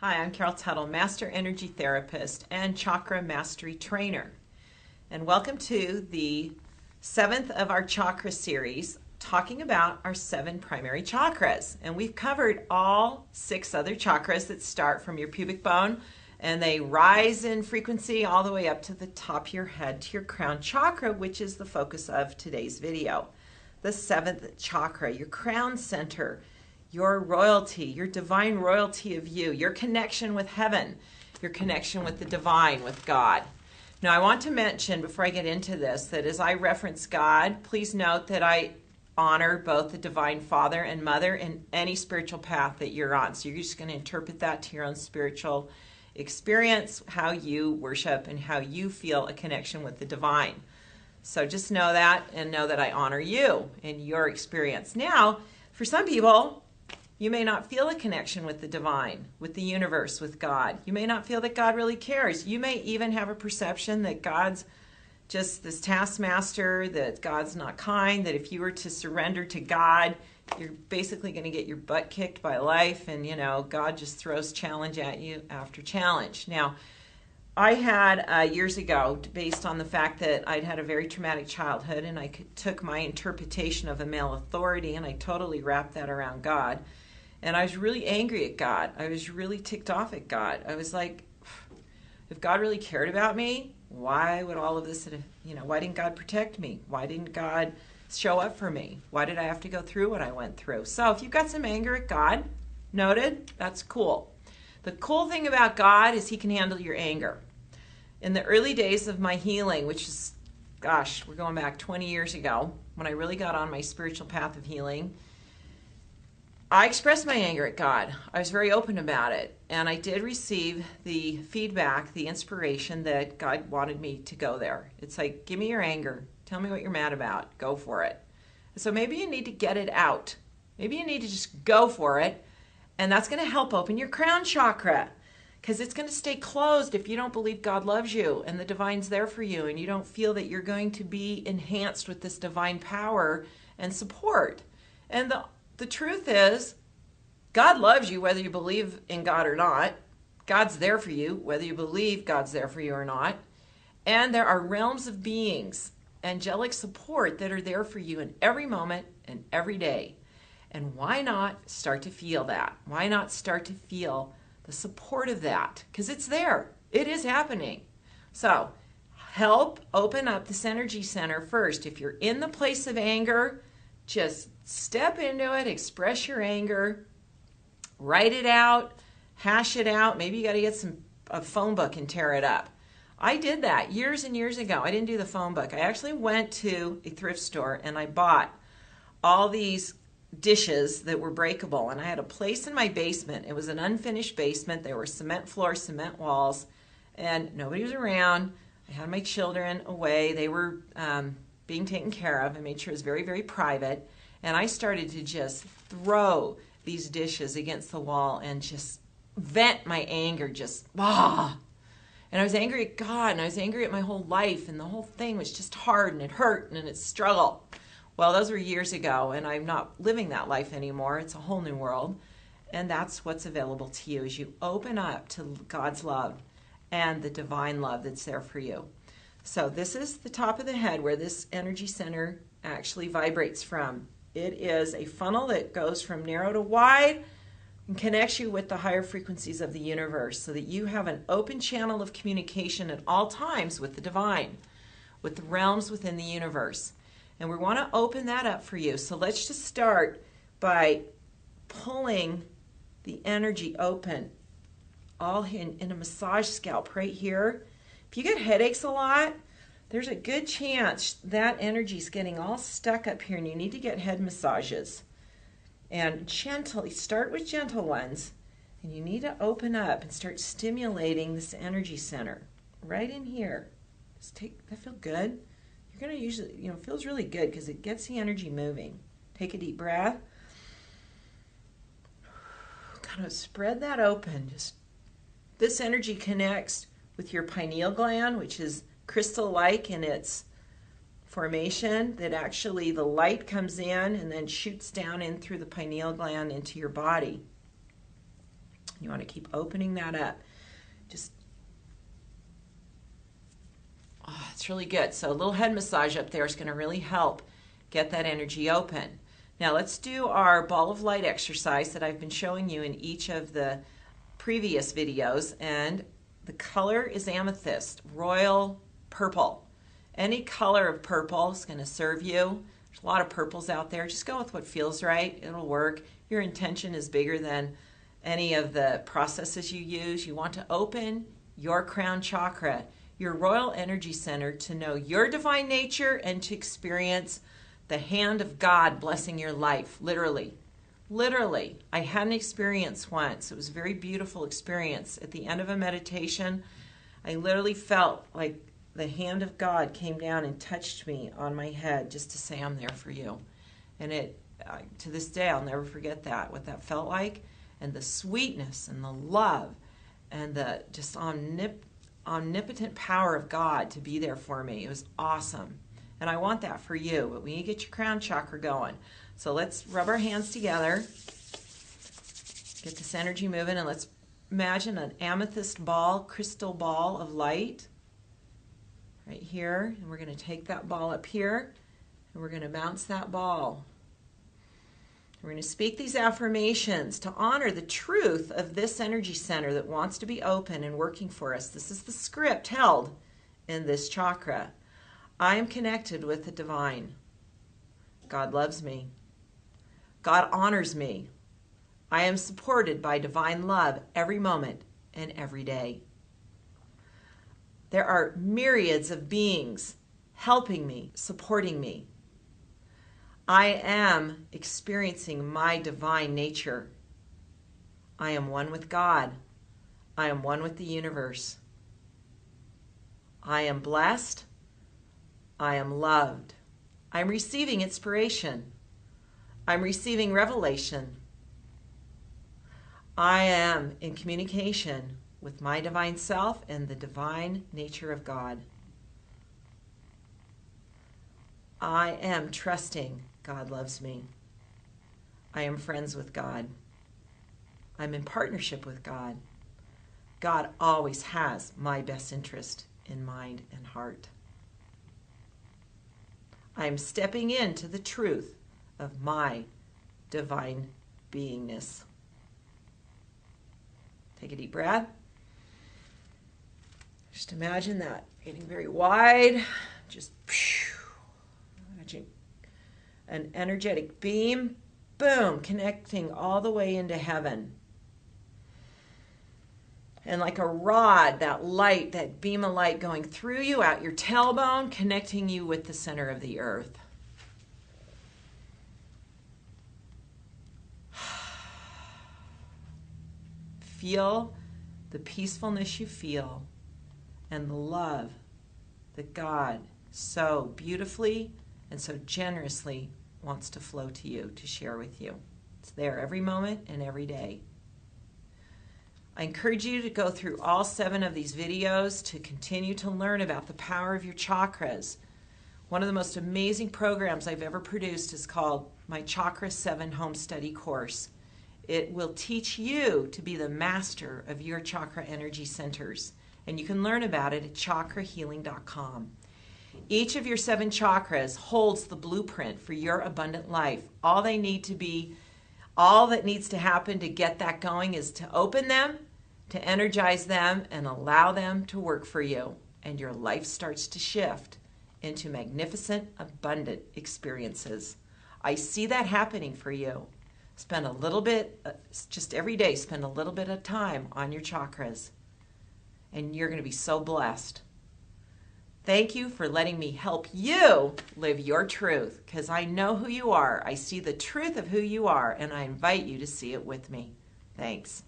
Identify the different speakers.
Speaker 1: Hi, I'm Carol Tuttle, Master Energy Therapist and Chakra Mastery Trainer. And welcome to the 7th of our Chakra series, talking about our 7 primary chakras. And we've covered all 6 other chakras that start from your pubic bone, and they rise in frequency all the way up to the top of your head to your crown chakra, which is the focus of today's video. The 7th chakra, your crown center, your royalty, your divine royalty of you, your connection with heaven, your connection with the divine, with God. Now, I want to mention before I get into this that as I reference God, please note that I honor both the Divine Father and Mother in any spiritual path that you're on. So you're just going to interpret that to your own spiritual experience, how you worship and how you feel a connection with the divine. So just know that and know that I honor you in your experience. Now, for some people, you may not feel a connection with the divine, with the universe, with God. You may not feel that God really cares. You may even have a perception that God's just this taskmaster, that God's not kind, that if you were to surrender to God, you're basically going to get your butt kicked by life, and God just throws challenge at you after challenge. Now, I had years ago, based on the fact that I'd had a very traumatic childhood, and I took my interpretation of a male authority and I totally wrapped that around God. And I was really angry at God. I was really ticked off at God. I was like, if God really cared about me, why would all of this, why didn't God protect me? Why didn't God show up for me? Why did I have to go through what I went through? So if you've got some anger at God, noted, that's cool. The cool thing about God is he can handle your anger. In the early days of my healing, which is, gosh, we're going back 20 years ago, when I really got on my spiritual path of healing, I expressed my anger at God. I was very open about it. And I did receive the feedback, the inspiration that God wanted me to go there. It's like, give me your anger. Tell me what you're mad about. Go for it. So maybe you need to get it out. Maybe you need to just go for it. And that's going to help open your crown chakra. Because it's going to stay closed if you don't believe God loves you and the divine's there for you. And you don't feel that you're going to be enhanced with this divine power and support. And the truth is, God loves you whether you believe in God or not. God's there for you whether you believe God's there for you or not. And there are realms of beings, angelic support that are there for you in every moment and every day. And why not start to feel that? Why not start to feel the support of that? Because it's there. It is happening. So help open up this energy center first. If you're in the place of anger, just step into it, express your anger, write it out, hash it out. Maybe you got to get a phone book and tear it up. I did that years and years ago. I didn't do the phone book. I actually went to a thrift store and I bought all these dishes that were breakable, and I had a place in my basement. It was an unfinished basement. There were cement floors, cement walls, and nobody was around. I had my children away. They were being taken care of. I made sure it was very, very private. And I started to just throw these dishes against the wall and just vent my anger, And I was angry at God, and I was angry at my whole life, and the whole thing was just hard, and it hurt, and it's struggle. Well, those were years ago, and I'm not living that life anymore. It's a whole new world. And that's what's available to you as you open up to God's love and the divine love that's there for you. So this is the top of the head where this energy center actually vibrates from. It is a funnel that goes from narrow to wide and connects you with the higher frequencies of the universe so that you have an open channel of communication at all times with the divine, with the realms within the universe. And we want to open that up for you. So let's just start by pulling the energy open all in a massage scalp right here. If you get headaches a lot, there's a good chance that energy is getting all stuck up here and you need to get head massages. And gently, start with gentle ones, and you need to open up and start stimulating this energy center right in here. Just that feel good? You're going to usually, it feels really good because it gets the energy moving. Take a deep breath. Kind of spread that open. This energy connects with your pineal gland, which is crystal-like in its formation, that actually the light comes in and then shoots down in through the pineal gland into your body. You want to keep opening that up. Oh, it's really good. So a little head massage up there is going to really help get that energy open. Now let's do our ball of light exercise that I've been showing you in each of the previous videos. And the color is amethyst, royal purple. Any color of purple is going to serve you. There's a lot of purples out there. Just go with what feels right. It'll work. Your intention is bigger than any of the processes you use. You want to open your crown chakra, your royal energy center, to know your divine nature and to experience the hand of God blessing your life, literally. Literally. I had an experience once. It was a very beautiful experience. At the end of a meditation, I literally felt like the hand of God came down and touched me on my head just to say, I'm there for you. And to this day, I'll never forget that, what that felt like, and the sweetness and the love and the just omnipotent power of God to be there for me. It was awesome. And I want that for you. But we need to get your crown chakra going. So let's rub our hands together. Get this energy moving. And let's imagine an amethyst ball, crystal ball of light right here. And we're going to take that ball up here. And we're going to bounce that ball. We're going to speak these affirmations to honor the truth of this energy center that wants to be open and working for us. This is the script held in this chakra. I am connected with the divine. God loves me. God honors me. I am supported by divine love every moment and every day. There are myriads of beings helping me, supporting me. I am experiencing my divine nature. I am one with God. I am one with the universe. I am blessed. I am loved. I'm receiving inspiration. I'm receiving revelation. I am in communication with my divine self and the divine nature of God. I am trusting God loves me. I am friends with God. I'm in partnership with God. God always has my best interest in mind and heart. I am stepping into the truth of my divine beingness. Take a deep breath. Just imagine that getting very wide. Just imagine an energetic beam, boom, connecting all the way into heaven. And like a rod, that light, that beam of light going through you, out your tailbone, connecting you with the center of the earth. Feel the peacefulness you feel and the love that God so beautifully and so generously wants to flow to you, to share with you. It's there every moment and every day. I encourage you to go through all 7 of these videos to continue to learn about the power of your chakras. One of the most amazing programs I've ever produced is called my Chakra 7 Home Study course. It will teach you to be the master of your chakra energy centers. And you can learn about it at chakrahealing.com. Each of your 7 chakras holds the blueprint for your abundant life. All that needs to happen to get that going is to open them, to energize them, and allow them to work for you. And your life starts to shift into magnificent, abundant experiences. I see that happening for you. Spend a little bit, just every day, spend a little bit of time on your chakras. And you're going to be so blessed. Thank you for letting me help you live your truth, because I know who you are. I see the truth of who you are, and I invite you to see it with me. Thanks.